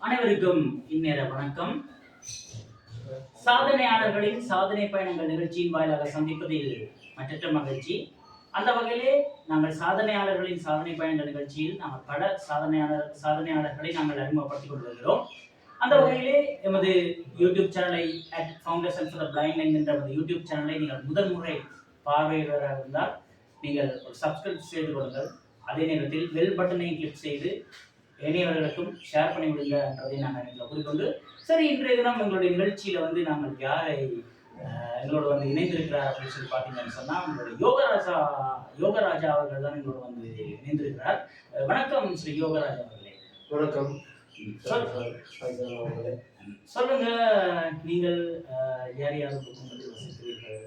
அனைவருக்கும் இந்நேர வணக்கம். சாதனையாளர்களின் சாதனை பயணங்கள் நிகழ்ச்சியின் வாயிலாக சந்திப்பதில் மற்றற்ற மகிழ்ச்சி. அந்த வகையிலே நாங்கள் சாதனையாளர்களின் சாதனை பயணங்கள் நிகழ்ச்சியில் நாங்கள் பல சாதனையாளர்களை நாங்கள் அறிமுகப்படுத்திக் கொண்டு வருகிறோம். அந்த வகையிலே எமது யூடியூப் சேனலை ஃபவுண்டேஷன் ஃபார் த பிளைண்ட் என்கின்ற யூடியூப் சேனலை நீங்கள் முதல் முறை பார்வையிடுவதாக இருந்தால் நீங்கள் ஒரு சப்ஸ்கிரைப் செய்து கொள்ளுங்கள். அதே நேரத்தில் பெல் பட்டனை கிளிக் செய்து இணையவர்களுக்கும் ஷேர் பண்ணி விடுங்க என்றதை நாங்கள் குறிக்கொண்டு சரி, இன்றைய தினம் எங்களுடைய நிகழ்ச்சியில் நாங்கள் யாரை எங்களோட இணைந்திருக்கிறார் அப்படின்னு சொல்லி பார்த்தீங்கன்னு சொன்னால் உங்களுடைய யோகராஜா அவர்கள் தான் எங்களோட இணைந்திருக்கிறார். வணக்கம் ஸ்ரீ யோகராஜா அவர்களே. வணக்கம். சொல்லுங்க, நீங்கள் யார் யார் குடும்பத்தில் வசிக்கிறீர்கள்?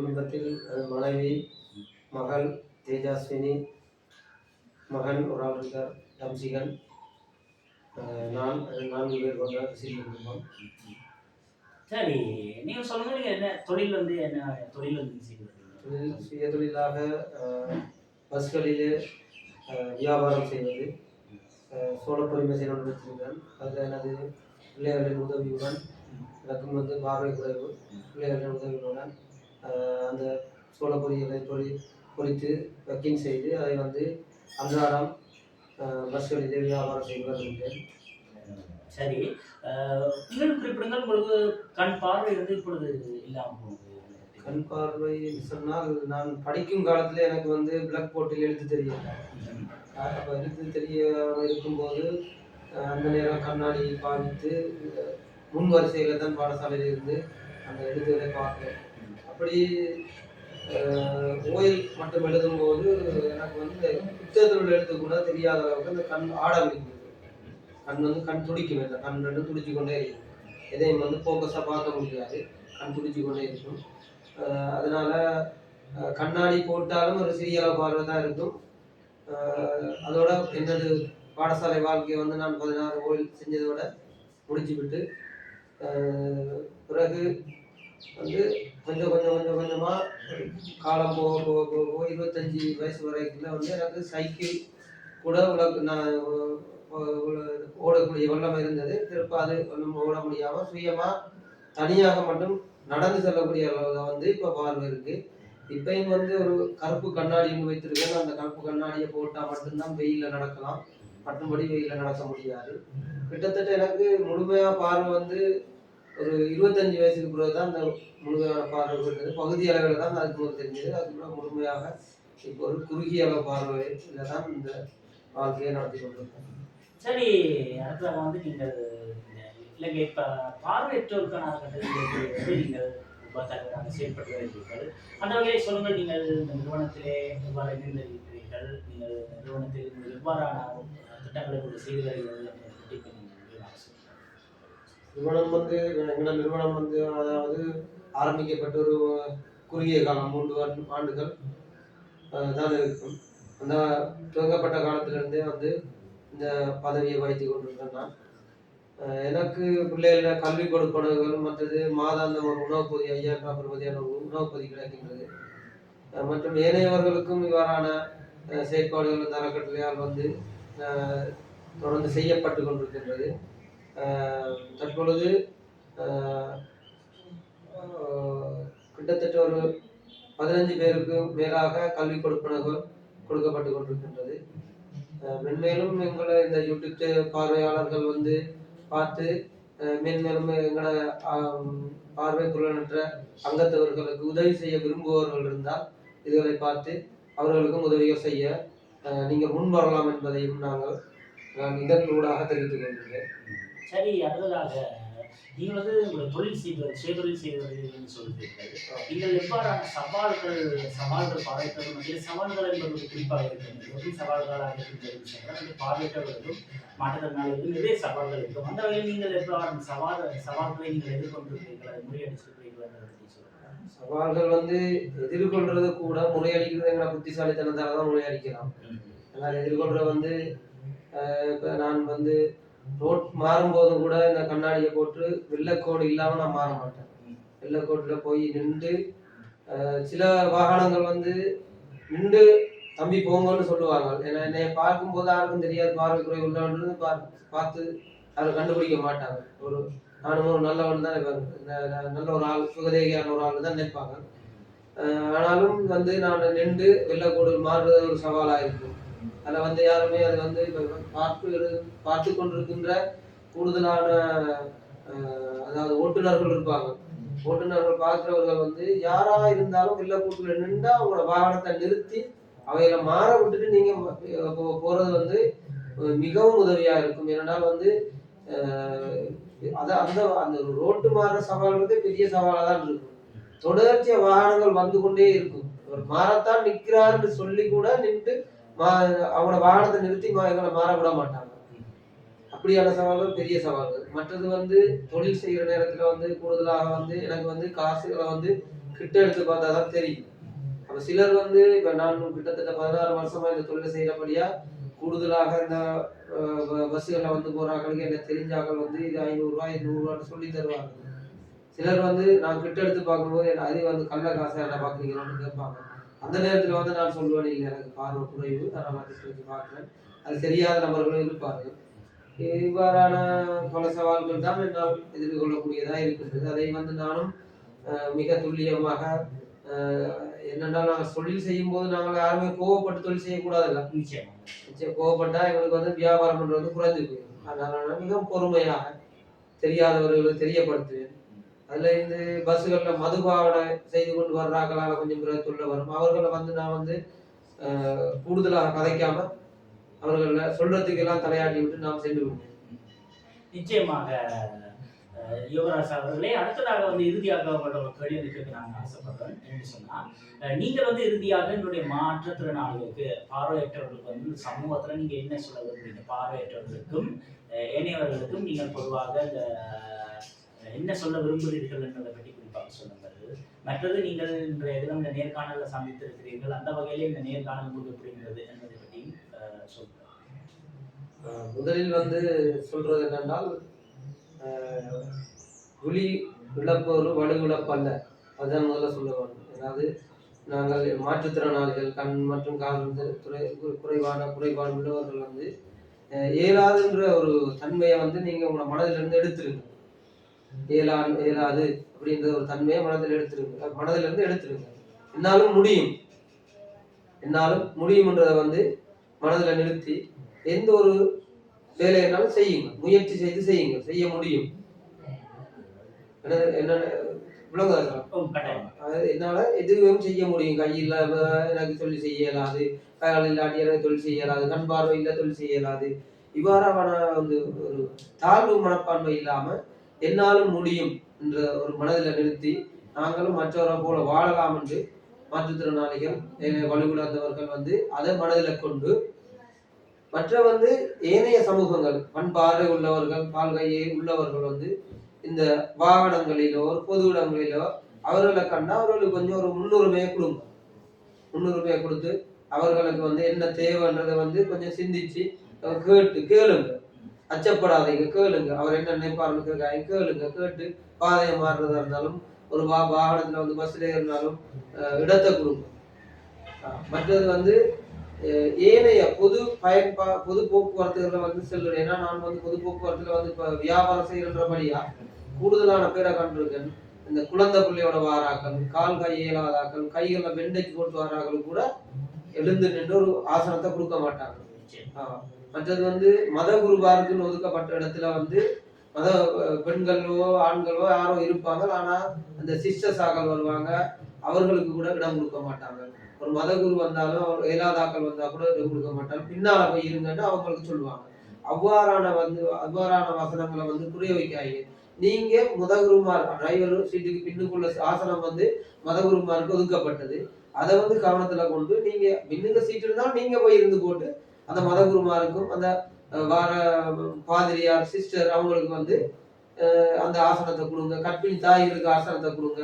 குடும்பத்தில் மனைவி, மகள் தேஜாஸ்வினி, மகன் ஒரு ஆள் இருக்கார் தம்சிகன், நான் 4 பேர் கொண்ட சிறிய குடும்பம். சரி, நீங்க சொல்லுங்க, நீங்க என்ன தொழில் என்ன தொழில் செய்வது? சுய தொழிலாக பஸ்களிலே வியாபாரம் செய்வது, சோளப்பொறிமை செய்து வச்சிருக்கிறேன். அதில் எனது பிள்ளைகளின் உதவியுடன், எனக்கும் பார்வை குறைவு, பிள்ளைகளின் உதவியுடன் அந்த சோளப்பொறிகளை பொறித்து பேக்கிங் செய்து அதை அன்றாடம் பஸ்களிலே வியாபாரம் செய்து வருகின்றேன். சரி, இன்னும் குறிப்பிடுங்கள், உங்களுக்கு கண் பார்வை இப்பொழுது இல்லாமல் போகுது. கண் பார்வை சொன்னால், நான் படிக்கும் காலத்தில் எனக்கு பிளாக் போர்ட்டில் எழுத்து தெரியல. அப்போ எழுத்து தெரிய இருக்கும்போது அந்த நேரம் கண்ணாடி பாவித்து முன் வரிசையில் தான் பாடசாலையில் இருந்து அந்த எழுத்துக்களை பார்க்கிறேன். அப்படி ஓயில் மட்டும் எழுதும்போது எனக்கு புத்தகத்தில் எழுத்து கூட தெரியாத அளவுக்கு அந்த கண் ஆட முடிக்கிறது. கண் துடிக்கும், இல்லை கண் ரெண்டும் துடிச்சு கொண்டே இருக்கும். எதையும் ஃபோக்கஸாக பார்க்க முடியாது, கண் துடிச்சு கொண்டே இருக்கும். அதனால கண்ணாடி போட்டாலும் ஒரு சிறிய அளவு பார்வை தான் இருக்கும். அதோட என்னது பாடசாலை வாழ்க்கையை நான் 16 ஓயில் செஞ்சதோட முடிச்சு விட்டு பிறகு கொஞ்சம் கொஞ்சமாக காலம் போக 25 வயசு வரைக்கும் எனக்கு சைக்கிள் கூட நான் ஓடக்கூடிய வல்லமை இருந்தது. திருப்ப அது ஓட முடியாமல் சுயமாக தனியாக மட்டும் நடந்து செல்லக்கூடிய அளவில் இப்போ பார்வை இருக்கு. இப்பயும் ஒரு கருப்பு கண்ணாடி வைத்திருக்கேன். அந்த கருப்பு கண்ணாடியை போட்டால் மட்டும்தான் வெயிலில் நடக்கலாம், மற்றபடி வெயிலில் நடக்க முடியாது. கிட்டத்தட்ட எனக்கு முழுமையாக பார்வை ஒரு 25 வயசுக்கு பிறகு தான் அந்த முழுமையான பார்வை இருந்தது. பகுதி அளவில் தான் அதுக்கு முதல் தெரிஞ்சது. அதுக்கப்புறம் முழுமையாக இப்போ ஒரு குறுகிய அளவு பார்வையில் தான் இந்த வாழ்க்கையை நடத்தி கொண்டிருக்கோம். சரி, அடுத்ததாக நீங்கள் இலங்கை பார்வையற்றோருக்கான அறக்கட்டளை நீங்கள் தலைவராக செயல்பட்டு வருகிறீர்கள். அந்த வகையை சொல்லுங்கள், நீங்கள் இந்த நிறுவனத்திலே எவ்வாறு இணைந்திருக்கிறீர்கள், நீங்கள் நிறுவனத்தில் எவ்வாறான திட்டங்களை செய்து வருகிறீர்கள்? நிறுவனம் அதாவது ஆரம்பிக்கப்பட்ட ஒரு குறுகிய காலம் 3 ஆண்டுகள் தான் இருக்கும். அந்த துவங்கப்பட்ட காலத்திலிருந்தே இந்த பதவியை வகித்து கொண்டிருக்கேன். நான் எனக்கு பிள்ளைகள கல்வி கொடுப்பனர்கள், மற்றது மாதாந்தம் ஒரு உணவு பொதி 5000 ரூபாய் உணவு பொதி கிடைக்கின்றது. மற்றும் ஏனையவர்களுக்கும் இவ்வாறான செயற்பாடுகள் இந்த அறக்கட்டளையால் தொடர்ந்து செய்யப்பட்டு கொண்டிருக்கின்றது. தற்பொழுது கிட்டத்தட்ட ஒரு 15 பேருக்கு மேலாக கல்வி கொடுப்பனர்கள் கொடுக்கப்பட்டு கொண்டிருக்கின்றது. மென்மேலும் எங்களை இந்த யூடியூப் பார்வையாளர்கள் பார்த்து மென்மேலும் எங்களை பார்வை குறைவற்ற அங்கத்தவர்களுக்கு உதவி செய்ய விரும்புபவர்கள் இருந்தால் இதுகளை பார்த்து அவர்களுக்கும் உதவிகள் செய்ய நீங்கள் முன் வரலாம் என்பதையும் நான் இதன் ஊடாக தெரிவித்துக் கொள்கிறேன். சரி, அடுத்ததாக நீங்கள் உங்களை சுயதொழில் செய்வது என்று சொல்கிறீர்கள். நீங்கள் எவ்வாறான சவால்கள் பார்வையற்றவர்கள் மத்தியில் சவால்கள் என்பது குறிப்பாக இருக்கிறது. எப்படி சவால்களாக இருக்கிறது? பார்வையற்றவர்களுக்கும் மாற்றுத்திறனாளிகளுக்கும் நிறைய சவால்கள் இருக்கும். அந்த வகையில் நீங்கள் எவ்வாறான சவால்களை நீங்கள் எதிர்கொண்டிருக்கிறீர்கள், அதை முறியடிச்சிருக்கிறீர்கள்? சவால்கள் எதிர்கொள்றது கூட முறையடிக்கிறது எங்களை புத்திசாலித்தனத்தால தான் முறையடிக்கலாம். அதனால் எதிர்கொள்ற இப்போ நான் ரோட் மாறும்போது கூட இந்த கண்ணாடியை போட்டு வெள்ளைக்கோடு இல்லாமல் நான் மாற மாட்டேன். வெள்ளைக்கோட்டில் போய் நின்று சில வாகனங்கள் நின்று தம்பி போங்கன்னு சொல்லுவாங்க. ஏன்னா என்னைய பார்க்கும்போது யாருக்கும் தெரியாது பார்வை குறைவு உள்ளவன்றது பார்த்து யாரும் கண்டுபிடிக்க மாட்டாங்க. ஒரு நானும் ஒரு நல்லவன் தான் நினைப்பாங்க. நல்ல ஒரு ஆள் சுகதேகியான ஒரு ஆள் தான் நினைப்பாங்க. ஆனாலும் வந்து நான் நின்று வெள்ளக்கூடு மாறுறது ஒரு சவாலாக இருக்கும். அதில் வந்து யாருமே அது வந்து பார்த்து கொண்டிருக்கின்ற கூடுதலான அதாவது ஓட்டுநர்கள் இருப்பாங்க. ஓட்டுநர்கள் பார்க்கிறவர்கள் வந்து யாரா இருந்தாலும் வெள்ளக்கூட்டுல நின்று அவங்களோட வாகனத்தை நிறுத்தி அவையில மாற விட்டுட்டு நீங்க போறது வந்து மிகவும் உதவியா இருக்கும். ஏனென்றால் வந்து அந்த அந்த ரோட்டு மாறுற சவால் வந்து பெரிய சவாலா தான் இருக்கும். தொடர்ச்சியா வாகனங்கள் வந்து கொண்டே இருக்கும். ஒரு மாறத்தான் நிற்கிறாருன்னு சொல்லி கூட நின்று அவங்களோட வாகனத்தை நிறுத்தி எங்களை மாற விட மாட்டாங்க. அப்படியான சவால்கள் பெரிய சவால்கள். மற்றது வந்து தொழில் செய்கிற நேரத்துல வந்து கூடுதலாக வந்து எனக்கு வந்து காசுகளை வந்து கிட்ட எடுத்து பார்த்தா தான் தெரியும். அப்ப சிலர் வந்து இப்ப நான் கிட்டத்தட்ட 16 வருஷமா இந்த தொழிலை செய்யறபடியா கூடுதலாக இந்த பஸ்ஸுகளில் வந்து போறாங்களுக்கு எனக்கு தெரிஞ்சாக்கள் வந்து இது 500 ரூபாய் 100 ரூபான்னு சொல்லி தருவாங்க. சிலர் வந்து நான் கிட்ட எடுத்து பார்க்கும்போது அது வந்து கள்ள காசை என்ன பார்க்குறீங்கன்னு கேட்பாங்க. அந்த நேரத்துல வந்து நான் சொல்லுவேன், இல்லை எனக்கு பார்வை குறைவு, நான் கிட்ட எடுத்து பார்க்குறேன். அது தெரியாத நபர்களும் இருப்பார்கள். இவ்வாறான பல சவால்கள் தான் என்னால் எதிர்கொள்ளக்கூடியதாக இருக்கின்றது. அதை வந்து நானும் மிக துல்லியமாக என்னென்றால் நாங்கள் தொழில் செய்யும் போது நாங்கள் யாருமே கோவப்பட்டு தொழில் செய்யக்கூடாதுல்ல. நிச்சயம் கோவப்பட்டா எங்களுக்கு வந்து வியாபாரம் பண்றது குறைஞ்சு போயிடும். அதனால நான் மிகவும் பொறுமையாக தெரியாதவர்களுக்கு தெரியப்படுத்துவேன். அதுல இந்த பஸ்ஸுகள்ல மதுபாவனை செய்து கொண்டு வர்றாங்களால கொஞ்சம் பிறகு சொல்ல வரும். அவர்களை வந்து நான் வந்து கூடுதலாக கதைக்காம அவர்கள சொல்றதுக்கு எல்லாம் தலையாட்டி விட்டு நாம் சென்று விடுவோம். நிச்சயமாக யுவராஜ் அவர்களே, அடுத்ததாக வந்து இறுதியாக உங்களோட ஒரு கேள்வி கேட்க நான் ஆசைப்படுறேன். என்று சொன்னா, நீங்கள் வந்து இறுதியாக என்னுடைய மாற்றுத்திறனாளிகளுக்கு பார்வையற்றவர்களுக்கு வந்து சமூகத்துல நீங்க என்ன சொல்ல விரும்புறீங்க? பார்வையற்றவர்களுக்கும் ஏனையவர்களுக்கும் நீங்கள் பொதுவாக இந்த என்ன சொல்ல விரும்புகிறீர்கள் என்பதை பற்றி குறிப்பாக சொல்லுங்கள். மற்றது நீங்கள் இன்றைய தினம் இந்த நேர்காணல சந்தித்திருக்கிறீர்கள், அந்த வகையிலே இந்த நேர்காணல் உங்களுக்கு எப்படி இருந்தது என்பதை பற்றி சொல்லுங்கள். முதலில் வந்து சொல்றது என்னென்றால், புலி இழப்போரு வலுவிழப்பல்ல, அதுதான் முதல்ல சொல்லுவாங்க. அதாவது நாங்கள் மாற்றுத்திறனாளிகள் கண் மற்றும் கால் குறைபாடு உள்ளவர்கள் வந்து இயலாதுன்ற ஒரு தன்மையை வந்து நீங்க உங்களை மனதிலிருந்து எடுத்துருங்க. இயலாது அப்படின்ற ஒரு தன்மையை மனதிலிருந்து எடுத்துருங்க. என்னாலும் முடியும்ன்றதை வந்து மனதில் நிறுத்தி எந்த ஒரு வேலையினாலும் செய்யுங்க, முயற்சி செய்து செய்யுங்க, செய்ய முடியும். என்னால எதுவும் செய்ய முடியும். கையில் எனக்கு தொழில் செய்ய இயலாது, கையால் இல்லாட்டி எனக்கு தொழில் செய்ய இயலாது, கண் பார்வை இல்ல தொழில் செய்ய இயலாது, இவ்வாறான வந்து ஒரு தாழ்வு மனப்பான்மை இல்லாம என்னாலும் முடியும் என்ற ஒரு மனதில் நிறுத்தி நாங்களும் மற்றவரை போல வாழலாம் என்று மாற்றுத்திறனாளிகள் வலுவிழந்தவர்கள் வந்து அதை மனதில் கொண்டு மற்ற வந்து ஏனைய சமூகங்கள் பண்பாறு உள்ளவர்கள் பால்கையை உள்ளவர்கள் வந்து இந்த வாகனங்களிலோ ஒரு பொது இடங்களிலோ அவர்களை கண்டா அவர்களுக்கு கொஞ்சம் ஒரு முன்னுரிமையை கொடுத்து அவர்களுக்கு வந்து என்ன தேவைன்றதை வந்து கொஞ்சம் சிந்திச்சு கேளுங்க. அச்சப்படாதீங்க, கேளுங்க. அவர் என்ன நினைப்பாருன்னு கேட்டு பாதையை மாறுறதா இருந்தாலும் ஒரு வாகனத்துல வந்து பஸ்ல இருந்தாலும் இடத்தை கொடுங்க. மற்றது வந்து ஏனைய பொது போக்குவரத்துகளை வந்து செல்லுறேன். ஏன்னா நான் வந்து பொது போக்குவரத்துல வந்து இப்ப வியாபாரம் செய்யறபடியா கூடுதலான பேரை கண்டிருக்கேன். இந்த குழந்தை பிள்ளையோட வாராக்கள், கால் கை இயலாதாக்கள், கைகளை பெண்டேஜ் போட்டு வாராக்கள் கூட எழுந்து நின்று ஒரு ஆசனத்தை கொடுக்க மாட்டாங்க. மற்றது வந்து மத குருபாருக்குன்னு ஒதுக்கப்பட்ட இடத்துல வந்து மத பெண்களோ ஆண்களோ யாரோ இருப்பாங்க. ஆனா அந்த சிஸ்டர்ஸாக்கள் வருவாங்க, அவர்களுக்கு கூட இடம் கொடுக்க மாட்டாங்க. ஒரு மத குரு வந்தாலும் இயலாதாக்கள் வந்தா கூட இடம் கொடுக்க மாட்டாங்க. பின்னால போய் இருங்கன்னு அவங்களுக்கு சொல்லுவாங்க. அவ்வாறான வசனங்களை வந்து புரிய வைக்காதீங்க. நீங்க மதகுருமார் டிரைவர் சீட்டுக்கு பின்னுக்குள்ள ஆசனம் வந்து மதகுருமாருக்கு ஒதுக்கப்பட்டது. அதை வந்து கவனத்துல கொண்டு நீங்க பின்னுக்கு சீட்டு இருந்தாலும் நீங்க போய் இருந்து போட்டு அந்த மதகுருமாருக்கும் அந்த வார பாதிரியார் சிஸ்டர் அவங்களுக்கு வந்து அந்த ஆசனத்தை கொடுங்க, கற்பிணி தாய்களுக்கு ஆசனத்தை கொடுங்க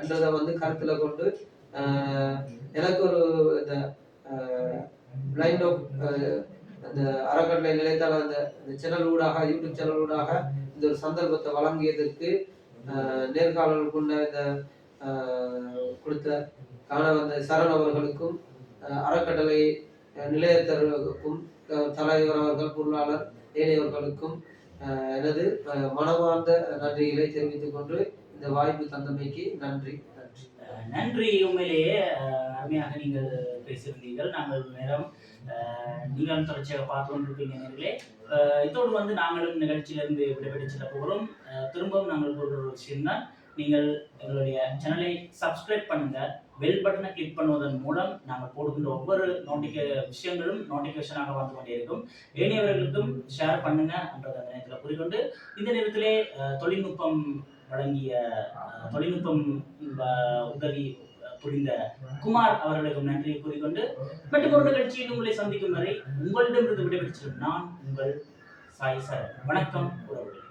என்றதை வந்து கருத்துல கொண்டு எனக்கு ஒரு இந்த பிளைண்ட் ஆஃப் அந்த அறக்கட்டளை நிலைத்தால் அந்த சேனல் ஊடாக யூடியூப் சேனல் ஊடாக இந்த ஒரு சந்தர்ப்பத்தை வழங்கியதற்கு நேர்காணலுக்குள்ள இந்த கொடுத்த காண வந்த சரண் அவர்களுக்கும் அறக்கட்டளை நிலையத்தர்களுக்கும் தலைவர் அவர்கள், பொருளாளர் ஏனையவர்களுக்கும் எனது மனமார்ந்த நன்றிகளை தெரிவித்துக் கொண்டு இந்த வாய்ப்பு தந்தமைக்கு நன்றி. நன்றி. உண்மையிலேயே அருமையாக நீங்கள் பேசியிருந்தீர்கள். நாங்கள் நேரம் நீங்களும் தொடர்ச்சியாக பார்த்து கொண்டிருப்பீங்க நேர்களே. இதோடு நாங்களும் நிகழ்ச்சியிலிருந்து விடைபெற்று செல்ல போகிறோம். திரும்பவும் நாங்கள் ஒரு விஷயம்தான், நீங்கள் எங்களுடைய சேனலை சப்ஸ்கிரைப் பண்ணுங்க. பெல் பட்டனை கிளிக் பண்ணுவதன் மூலம் நாங்கள் போடுகின்ற ஒவ்வொரு விஷயங்களும் நோட்டிஃபிகேஷனாக வந்து கொண்டே இருக்கும். ஏனையவர்களுக்கும் ஷேர் பண்ணுங்க என்றதை நேரத்தில் கூறிக்கொண்டு, இந்த நேரத்திலே தொழில்நுட்பம் உதவி புரிந்த குமார் அவர்களுக்கும் நன்றியை கூறிக்கொண்டு, மற்றும் ஒரு நிகழ்ச்சியில் உங்களை சந்திக்கும் வரை உங்களிடமிருந்து விடைபெற்று நான் உங்கள் சாய் சரண். வணக்கம் உறவுகள்.